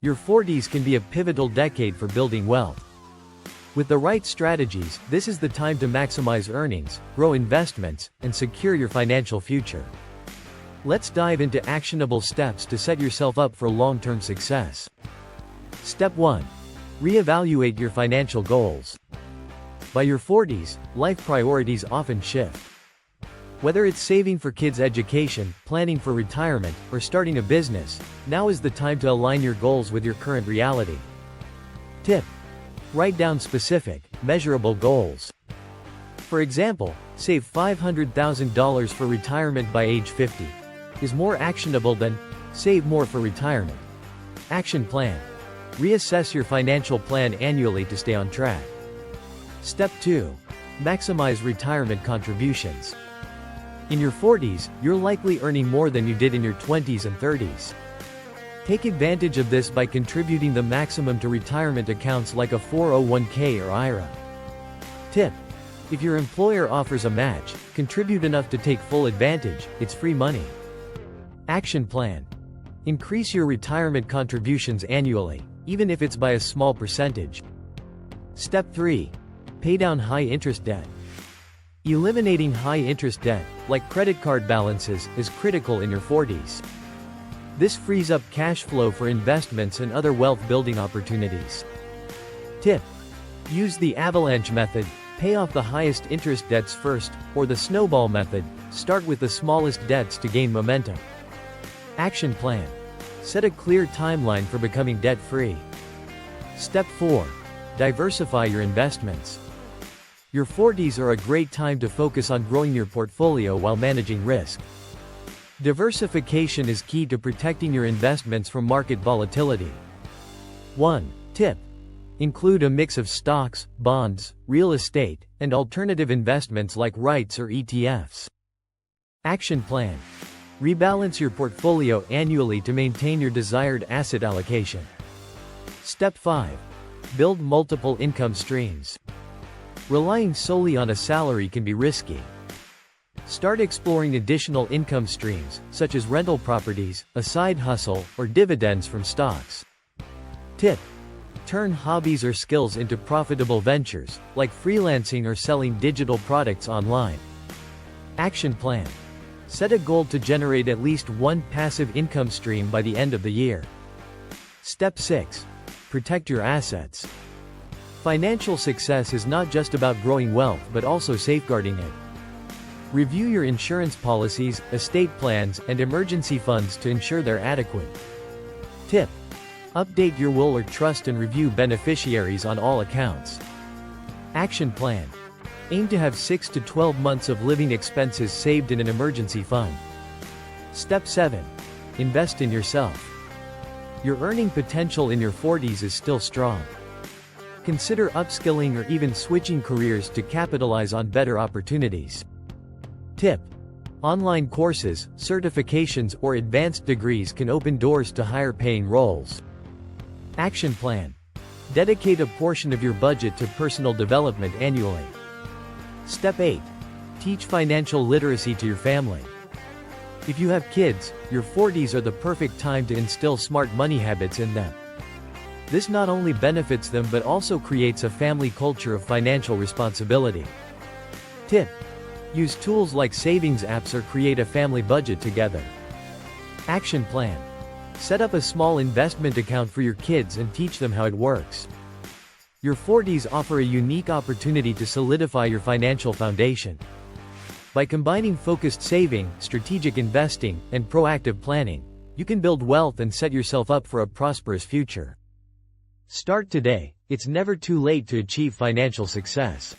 Your 40s can be a pivotal decade for building wealth. With the right strategies, this is the time to maximize earnings, grow investments, and secure your financial future. Let's dive into actionable steps to set yourself up for long-term success. Step 1. Reevaluate your financial goals. By your 40s, life priorities often shift. Whether it's saving for kids' education, planning for retirement, or starting a business, now is the time to align your goals with your current reality. Tip: write down specific, measurable goals. For example, save $500,000 for retirement by age 50 is more actionable than save more for retirement. Action plan: reassess your financial plan annually to stay on track. Step 2. Maximize retirement contributions. In your 40s, you're likely earning more than you did in your 20s and 30s. Take advantage of this by contributing the maximum to retirement accounts like a 401k or IRA. Tip: if your employer offers a match, contribute enough to take full advantage. It's free money. Action plan: increase your retirement contributions annually, even if it's by a small percentage. Step 3. Pay down high-interest debt. Eliminating high-interest debt, like credit card balances, is critical in your 40s. This frees up cash flow for investments and other wealth-building opportunities. Tip: use the avalanche method, pay off the highest interest debts first, or the snowball method, start with the smallest debts to gain momentum. Action plan: set a clear timeline for becoming debt-free. Step 4. Diversify your investments. Your 40s are a great time to focus on growing your portfolio while managing risk. Diversification is key to protecting your investments from market volatility. 1. Tip: include a mix of stocks, bonds, real estate, and alternative investments like REITs or ETFs. Action plan: rebalance your portfolio annually to maintain your desired asset allocation. Step 5. Build multiple income streams. Relying solely on a salary can be risky. Start exploring additional income streams, such as rental properties, a side hustle, or dividends from stocks. Tip: turn hobbies or skills into profitable ventures, like freelancing or selling digital products online. Action plan: set a goal to generate at least one passive income stream by the end of the year. Step 6. Protect your assets. Financial success is not just about growing wealth but also safeguarding it. Review your insurance policies, estate plans, and emergency funds to ensure they're adequate. Tip: update your will or trust and review beneficiaries on all accounts. Action plan: aim to have 6 to 12 months of living expenses saved in an emergency fund. Step 7. Invest in yourself. Your earning potential in your 40s is still strong. Consider upskilling or even switching careers to capitalize on better opportunities. Tip: online courses, certifications, or advanced degrees can open doors to higher-paying roles. Action plan: dedicate a portion of your budget to personal development annually. Step 8. Teach financial literacy to your family. If you have kids, your 40s are the perfect time to instill smart money habits in them. This not only benefits them but also creates a family culture of financial responsibility. Tip: use tools like savings apps or create a family budget together. Action plan: set up a small investment account for your kids and teach them how it works. Your 40s offer a unique opportunity to solidify your financial foundation. By combining focused saving, strategic investing, and proactive planning, you can build wealth and set yourself up for a prosperous future. Start today. It's never too late to achieve financial success.